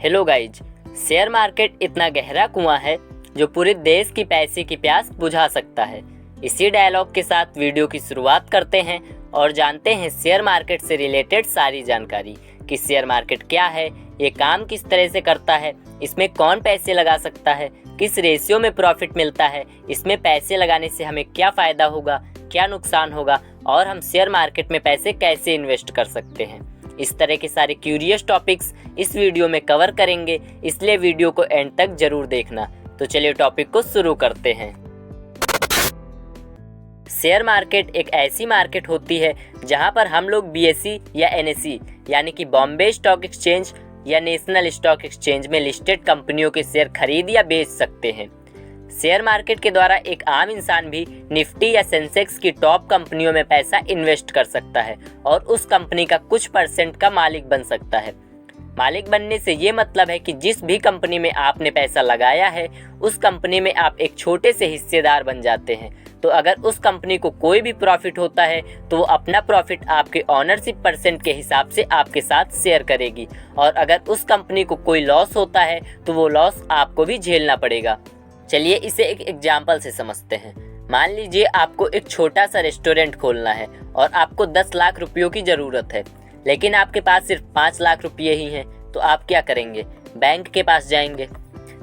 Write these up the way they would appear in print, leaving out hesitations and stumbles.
Hello guys, share market इतना गहरा कुआं है जो पूरे देश की पैसे की प्यास बुझा सकता है। इसी डायलॉग के साथ वीडियो की शुरुआत करते हैं और जानते हैं शेयर मार्केट से रिलेटेड सारी जानकारी कि शेयर मार्केट क्या है, ये काम किस तरह से करता है, इसमें कौन पैसे लगा सकता है, किस रेशियो में प्रॉफिट मिलता है, इसमें पैसे लगाने से हमें क्या फ़ायदा होगा, क्या नुकसान होगा और हम शेयर मार्केट में पैसे कैसे इन्वेस्ट कर सकते हैं। इस तरह के सारे क्यूरियस टॉपिक्स इस वीडियो में कवर करेंगे, इसलिए वीडियो को एंड तक जरूर देखना। तो चलिए टॉपिक को शुरू करते हैं। शेयर मार्केट एक ऐसी मार्केट होती है जहां पर हम लोग BSE या NSE यानी कि बॉम्बे स्टॉक एक्सचेंज या नेशनल स्टॉक एक्सचेंज में लिस्टेड कंपनियों के शेयर खरीद या बेच सकते हैं। शेयर मार्केट के द्वारा एक आम इंसान भी निफ्टी या सेंसेक्स की टॉप कंपनियों में पैसा इन्वेस्ट कर सकता है और उस कंपनी का कुछ % का मालिक बन सकता है। मालिक बनने से ये मतलब है कि जिस भी कंपनी में आपने पैसा लगाया है उस कंपनी में आप एक छोटे से हिस्सेदार बन जाते हैं। तो अगर उस कंपनी को कोई भी प्रॉफिट होता है तो वो अपना प्रॉफिट आपके ऑनरशिप % के हिसाब से आपके साथ शेयर करेगी, और अगर उस कंपनी को कोई लॉस होता है तो वो लॉस आपको भी झेलना पड़ेगा। चलिए इसे एक एग्जाम्पल से समझते हैं। मान लीजिए आपको एक छोटा सा रेस्टोरेंट खोलना है और आपको 10 लाख रुपयों की ज़रूरत है, लेकिन आपके पास सिर्फ 5 लाख रुपये ही हैं। तो आप क्या करेंगे? बैंक के पास जाएंगे?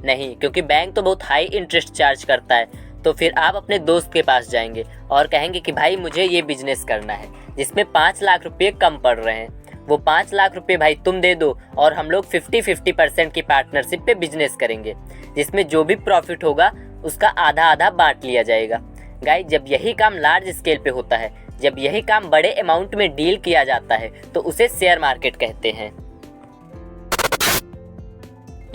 नहीं, क्योंकि बैंक तो बहुत हाई इंटरेस्ट चार्ज करता है। तो फिर आप अपने दोस्त के पास जाएंगे और कहेंगे कि भाई मुझे ये बिजनेस करना है जिसमें 5 लाख रुपये कम पड़ रहे हैं। वो 5 लाख रुपये भाई तुम दे दो और हम लोग 50-50% की पार्टनरशिप पे बिजनेस करेंगे, जिसमें जो भी प्रॉफिट होगा उसका आधा आधा बांट लिया जाएगा। गाइस, जब यही काम लार्ज स्केल पे होता है, जब यही काम बड़े अमाउंट में डील किया जाता है तो उसे शेयर मार्केट कहते हैं।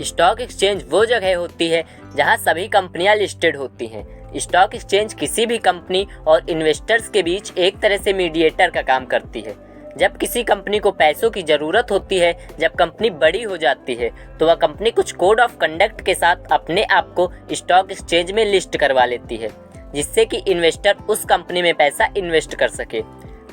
स्टॉक एक्सचेंज वो जगह होती है जहां सभी कंपनियां लिस्टेड होती हैं। स्टॉक एक्सचेंज किसी भी कंपनी और इन्वेस्टर्स के बीच एक तरह से मीडिएटर का काम करती है। जब किसी कंपनी को पैसों की ज़रूरत होती है, जब कंपनी बड़ी हो जाती है, तो वह कंपनी कुछ कोड ऑफ कंडक्ट के साथ अपने आप को स्टॉक एक्सचेंज में लिस्ट करवा लेती है, जिससे कि इन्वेस्टर उस कंपनी में पैसा इन्वेस्ट कर सके।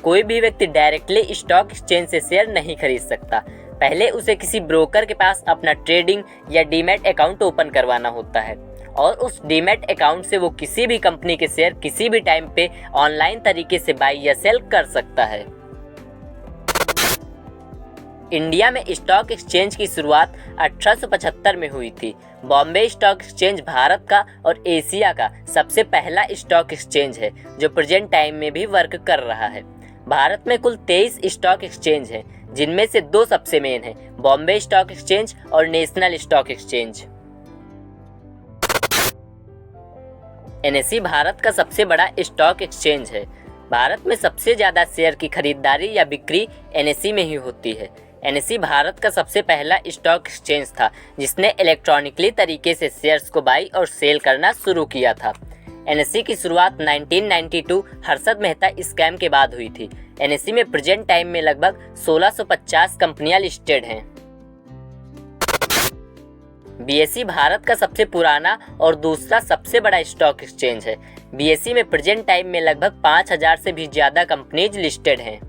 कोई भी व्यक्ति डायरेक्टली स्टॉक एक्सचेंज से शेयर नहीं खरीद सकता। पहले उसे किसी ब्रोकर के पास अपना ट्रेडिंग या डीमैट अकाउंट ओपन करवाना होता है, और उस डीमैट अकाउंट से वो किसी भी कंपनी के शेयर किसी भी टाइम पे ऑनलाइन तरीके से बाई या सेल कर सकता है। इंडिया में स्टॉक एक्सचेंज की शुरुआत 1875 में हुई थी। बॉम्बे स्टॉक एक्सचेंज भारत का और एशिया का सबसे पहला स्टॉक एक्सचेंज है जो प्रेजेंट टाइम में भी वर्क कर रहा है। भारत में कुल 23 स्टॉक एक्सचेंज हैं, जिनमें से 2 सबसे मेन हैं, बॉम्बे स्टॉक एक्सचेंज और national stock exchange. NSE Bharat का सबसे बड़ा स्टॉक एक्सचेंज है। भारत में सबसे ज़्यादा शेयर की खरीदारी या बिक्री NSE में ही होती है। NSE भारत का सबसे पहला स्टॉक एक्सचेंज था जिसने इलेक्ट्रॉनिकली तरीके से शेयर्स को बाई और सेल करना शुरू किया था। NSE की शुरुआत 1992 हर्षद मेहता स्कैम के बाद हुई थी। NSE में प्रेजेंट टाइम में लगभग 1650 कंपनियां लिस्टेड हैं। BSE भारत का सबसे पुराना और दूसरा सबसे बड़ा स्टॉक एक्सचेंज है। BSE में प्रेजेंट टाइम में लगभग 5000 से भी ज़्यादा कंपनीज लिस्टेड हैं।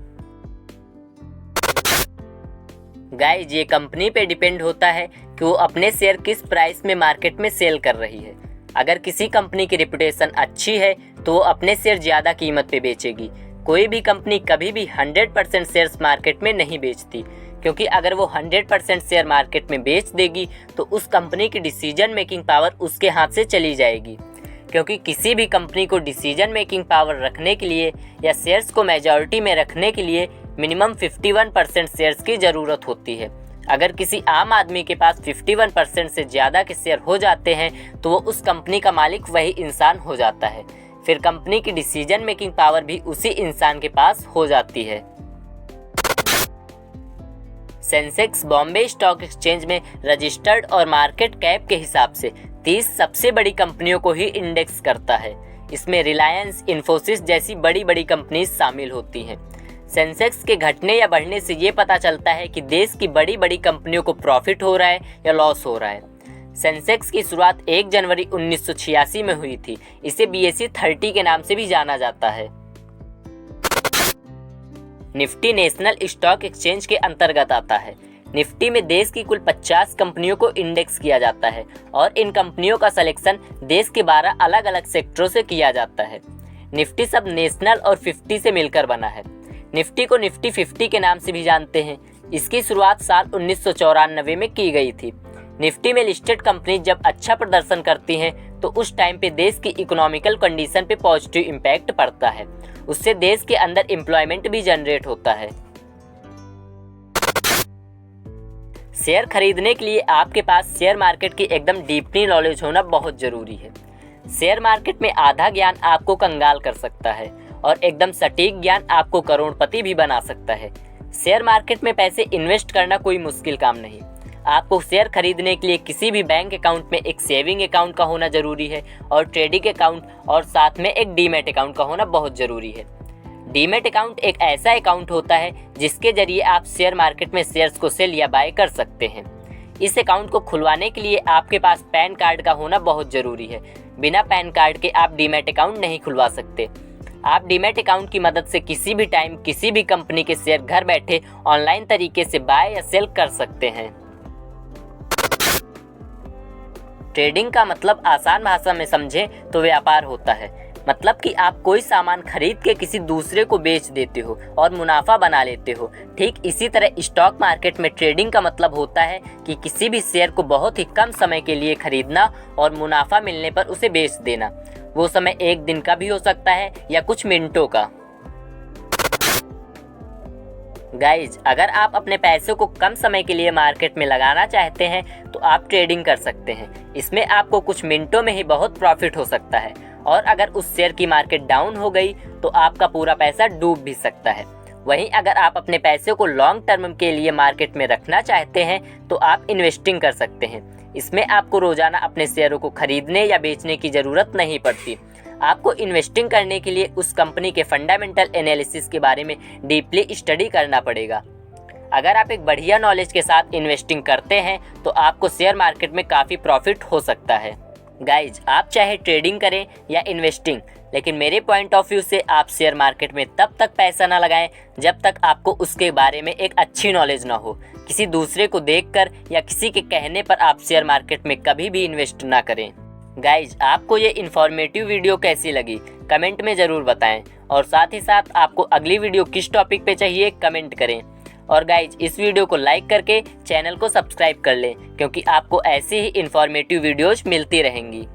गाइस, ये कंपनी पे डिपेंड होता है कि वो अपने शेयर किस प्राइस में मार्केट में सेल कर रही है। अगर किसी कंपनी की रेपुटेशन अच्छी है तो वो अपने शेयर ज़्यादा कीमत पे बेचेगी। कोई भी कंपनी कभी भी 100% शेयर्स मार्केट में नहीं बेचती, क्योंकि अगर वो 100% शेयर मार्केट में बेच देगी तो उस कंपनी की डिसीजन मेकिंग पावर उसके हाथ से चली जाएगी। क्योंकि किसी भी कंपनी को डिसीजन मेकिंग पावर रखने के लिए या शेयर्स को मेजॉरिटी में रखने के लिए मिनिमम 51% शेयर्स की ज़रूरत होती है। अगर किसी आम आदमी के पास 51% से ज़्यादा के शेयर हो जाते हैं तो वो उस कंपनी का मालिक वही इंसान हो जाता है। फिर कंपनी की डिसीजन मेकिंग पावर भी उसी इंसान के पास हो जाती है। सेंसेक्स बॉम्बे स्टॉक एक्सचेंज में रजिस्टर्ड और मार्केट कैप के हिसाब से 30 सबसे बड़ी कंपनियों को ही इंडेक्स करता है। इसमें रिलायंस, इन्फोसिस जैसी बड़ी बड़ी कंपनीज शामिल होती हैं। सेंसेक्स के घटने या बढ़ने से ये पता चलता है कि देश की बड़ी बड़ी कंपनियों को प्रॉफिट हो रहा है या लॉस हो रहा है। सेंसेक्स की शुरुआत 1 जनवरी 1986 में हुई थी। इसे BSE 30 के नाम से भी जाना जाता है। निफ्टी नेशनल स्टॉक एक्सचेंज के अंतर्गत आता है। निफ्टी में देश की कुल 50 कंपनियों को इंडेक्स किया जाता है और इन कंपनियों का सिलेक्शन देश के 12 अलग अलग सेक्टरों से किया जाता है। निफ्टी सब नेशनल और 50 से मिलकर बना है। निफ्टी को निफ्टी 50 के नाम से भी जानते हैं। इसकी शुरुआत साल 1994 में की गई थी। निफ्टी में लिस्टेड कंपनी जब अच्छा प्रदर्शन करती हैं तो उस टाइम पे देश की इकोनॉमिकल कंडीशन पे पॉजिटिव इम्पैक्ट पड़ता है। उससे देश के अंदर एम्प्लॉयमेंट भी जनरेट होता है। शेयर खरीदने के लिए आपके पास शेयर मार्केट की एकदम डीपली नॉलेज होना बहुत ज़रूरी है। शेयर मार्केट में आधा ज्ञान आपको कंगाल कर सकता है और एकदम सटीक ज्ञान आपको करोड़पति भी बना सकता है। शेयर मार्केट में पैसे इन्वेस्ट करना कोई मुश्किल काम नहीं। आपको शेयर खरीदने के लिए किसी भी बैंक अकाउंट में एक सेविंग अकाउंट का होना ज़रूरी है और ट्रेडिंग अकाउंट और साथ में एक डीमैट अकाउंट का होना बहुत ज़रूरी है। डीमैट अकाउंट एक ऐसा अकाउंट होता है जिसके जरिए आप शेयर मार्केट में शेयर्स को सेल या बाय कर सकते हैं। इस अकाउंट को खुलवाने के लिए आपके पास पैन कार्ड का होना बहुत ज़रूरी है। बिना पैन कार्ड के आप डीमैट अकाउंट नहीं खुलवा सकते। आप डीमैट अकाउंट की मदद से किसी भी टाइम किसी भी कंपनी के शेयर घर बैठे ऑनलाइन तरीके से बाय या सेल कर सकते हैं। ट्रेडिंग का मतलब आसान भाषा में समझें तो व्यापार होता है। मतलब कि आप कोई सामान खरीद के किसी दूसरे को बेच देते हो और मुनाफा बना लेते हो। ठीक इसी तरह स्टॉक मार्केट में ट्रेडिंग का मतलब होता है कि किसी भी शेयर को बहुत ही कम समय के लिए खरीदना और मुनाफा मिलने पर उसे बेच देना। वो समय एक दिन का भी हो सकता है या कुछ मिनटों का। गाइज, अगर आप अपने पैसों को कम समय के लिए मार्केट में लगाना चाहते हैं तो आप ट्रेडिंग कर सकते हैं। इसमें आपको कुछ मिनटों में ही बहुत प्रॉफिट हो सकता है और अगर उस शेयर की मार्केट डाउन हो गई तो आपका पूरा पैसा डूब भी सकता है। वहीं अगर आप अपने पैसे को लॉन्ग टर्म के लिए मार्केट में रखना चाहते हैं तो आप इन्वेस्टिंग कर सकते हैं। इसमें आपको रोजाना अपने शेयरों को खरीदने या बेचने की ज़रूरत नहीं पड़ती। आपको इन्वेस्टिंग करने के लिए उस कंपनी के फंडामेंटल एनालिसिस के बारे में डीपली स्टडी करना पड़ेगा। अगर आप एक बढ़िया नॉलेज के साथ इन्वेस्टिंग करते हैं तो आपको शेयर मार्केट में काफ़ी प्रॉफिट हो सकता है। गाइज, आप चाहे ट्रेडिंग करें या इन्वेस्टिंग, लेकिन मेरे पॉइंट ऑफ व्यू से आप शेयर मार्केट में तब तक पैसा ना लगाएं जब तक आपको उसके बारे में एक अच्छी नॉलेज ना हो। किसी दूसरे को देखकर या किसी के कहने पर आप शेयर मार्केट में कभी भी इन्वेस्ट ना करें। गाइज, आपको ये इन्फॉर्मेटिव वीडियो कैसी लगी कमेंट में ज़रूर बताएं और साथ ही साथ आपको अगली वीडियो किस टॉपिक पे चाहिए कमेंट करें। और गाइज, इस वीडियो को लाइक करके चैनल को सब्सक्राइब कर लें क्योंकि आपको ऐसी ही इन्फॉर्मेटिव वीडियोज़ मिलती रहेंगी।